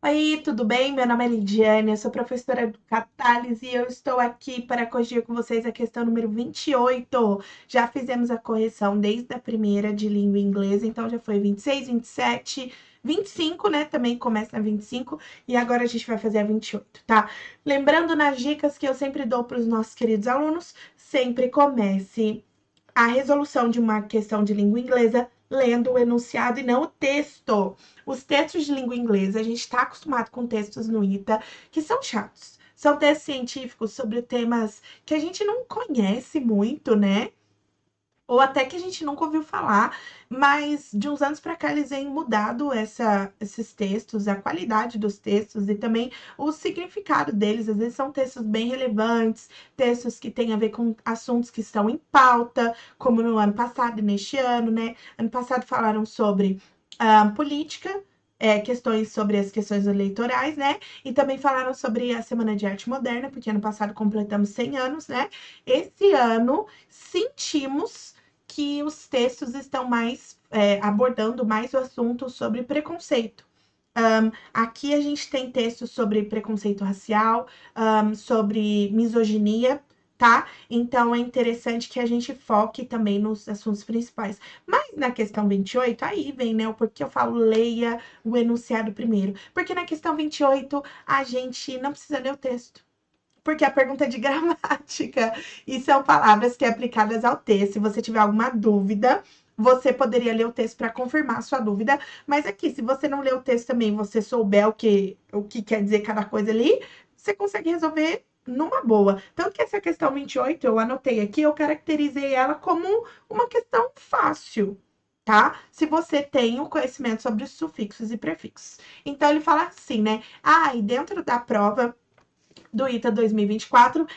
Oi, tudo bem? Meu nome é Lidiane, eu sou professora do Catálise e eu estou aqui para corrigir com vocês a questão número 28. Já fizemos a correção desde a primeira de língua inglesa, então já foi 26, 27, 25, né? Também começa na 25 e agora a gente vai fazer a 28, tá? Lembrando nas dicas que eu sempre dou para os nossos queridos alunos, sempre comece a resolução de uma questão de língua inglesa lendo o enunciado e não o texto. Os textos de língua inglesa, a gente está acostumado com textos no ITA que são chatos. São textos científicos sobre temas que a gente não conhece muito, né? Ou até que a gente nunca ouviu falar, mas de uns anos para cá eles vêm mudado esses textos, a qualidade dos textos e também o significado deles. Às vezes são textos bem relevantes, textos que têm a ver com assuntos que estão em pauta, como no ano passado e neste ano, né? Ano passado falaram sobre política. Questões sobre as questões eleitorais, né? E também falaram sobre a Semana de Arte Moderna, porque ano passado completamos 100 anos, né? Esse ano sentimos que os textos estão mais abordando mais o assunto sobre preconceito. Aqui a gente tem textos sobre preconceito racial, sobre misoginia, tá? Então é interessante que a gente foque também nos assuntos principais. Mas na questão 28, aí vem, né, o porquê eu falo leia o enunciado primeiro. Porque na questão 28 a gente não precisa ler o texto. Porque a pergunta é de gramática e são palavras que é aplicadas ao texto. Se você tiver alguma dúvida, você poderia ler o texto para confirmar a sua dúvida. Mas aqui, se você não ler o texto também, você souber o que quer dizer cada coisa ali, você consegue resolver numa boa. Tanto que essa questão 28, eu anotei aqui, eu caracterizei ela como uma questão fácil, tá? Se você tem o conhecimento sobre os sufixos e prefixos. Então, ele fala assim, né? E dentro da prova do ITA 2024,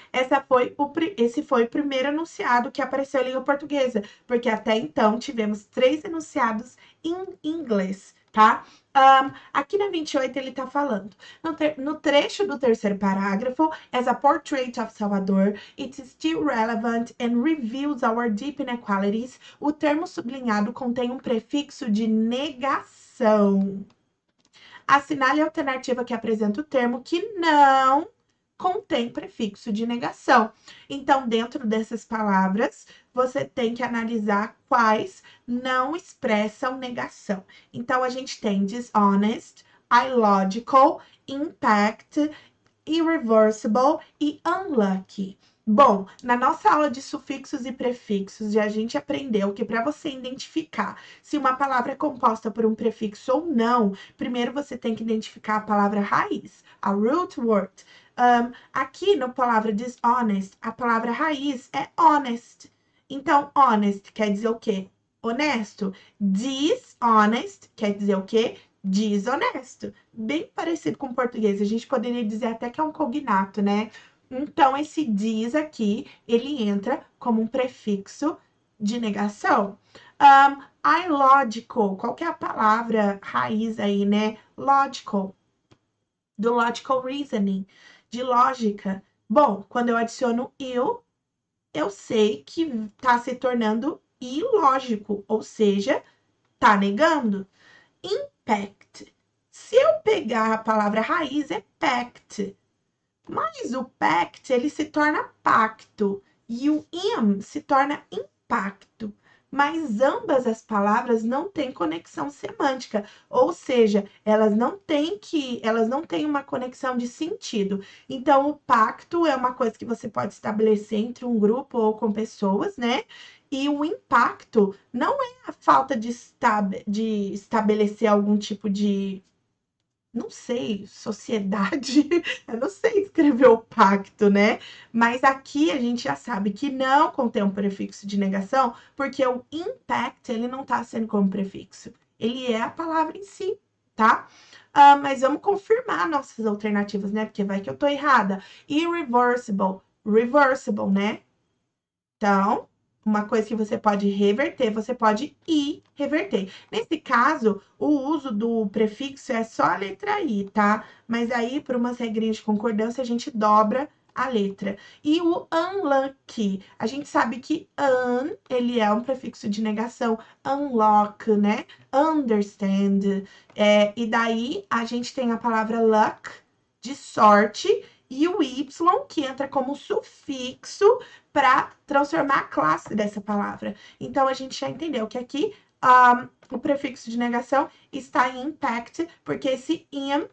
esse foi o primeiro enunciado que apareceu em língua portuguesa, porque até então tivemos 3 enunciados em inglês, tá? Aqui na 28 ele tá falando, no trecho do terceiro parágrafo, as a portrait of Salvador, it is still relevant and reveals our deep inequalities, o termo sublinhado contém um prefixo de negação. Assinale a alternativa que apresenta o termo que não contém prefixo de negação. Então, dentro dessas palavras, você tem que analisar quais não expressam negação. Então, a gente tem dishonest, illogical, impact, irreversible e unlucky. Bom, na nossa aula de sufixos e prefixos, a gente aprendeu que para você identificar se uma palavra é composta por um prefixo ou não, primeiro você tem que identificar a palavra raiz, a root word. Aqui na palavra dishonest, a palavra raiz é honest. Então, honest quer dizer o quê? Honesto. Dishonest quer dizer o quê? Desonesto. Bem parecido com o português. A gente poderia dizer até que é um cognato, né? Então, esse dis aqui, ele entra como um prefixo de negação. Illogical, qual que é a palavra raiz aí, né? Logical, do logical reasoning, de lógica. Bom, quando eu adiciono eu sei que tá se tornando ilógico, ou seja, tá negando. Impact. Se eu pegar a palavra raiz, é pact. Mas o pact, ele se torna pacto. E o im se torna impacto. Mas ambas as palavras não têm conexão semântica, ou seja, elas não têm uma conexão de sentido. Então, o pacto é uma coisa que você pode estabelecer entre um grupo ou com pessoas, né? E o impacto não é a falta de estabelecer algum tipo de, não sei, sociedade, eu não sei escrever o pacto, né? Mas aqui a gente já sabe que não contém um prefixo de negação, porque o impact, ele não tá sendo como prefixo. Ele é a palavra em si, tá? Mas vamos confirmar nossas alternativas, né? Porque vai que eu tô errada. Irreversible, reversible, né? Então, uma coisa que você pode reverter, você pode ir reverter. Nesse caso, o uso do prefixo é só a letra I, tá? Mas aí, por umas regrinhas de concordância, a gente dobra a letra. E o unlucky, a gente sabe que ele é um prefixo de negação, unlock, né? Understand. E daí a gente tem a palavra luck, de sorte, e o y, que entra como sufixo para transformar a classe dessa palavra. Então, a gente já entendeu que aqui o prefixo de negação está em impact, porque esse am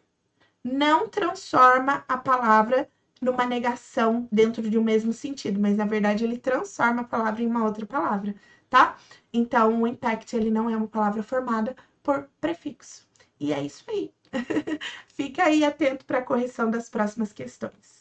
não transforma a palavra numa negação dentro de um mesmo sentido, mas na verdade ele transforma a palavra em uma outra palavra, tá? Então, o impact ele não é uma palavra formada por prefixo. E é isso aí. Fica aí atento para a correção das próximas questões.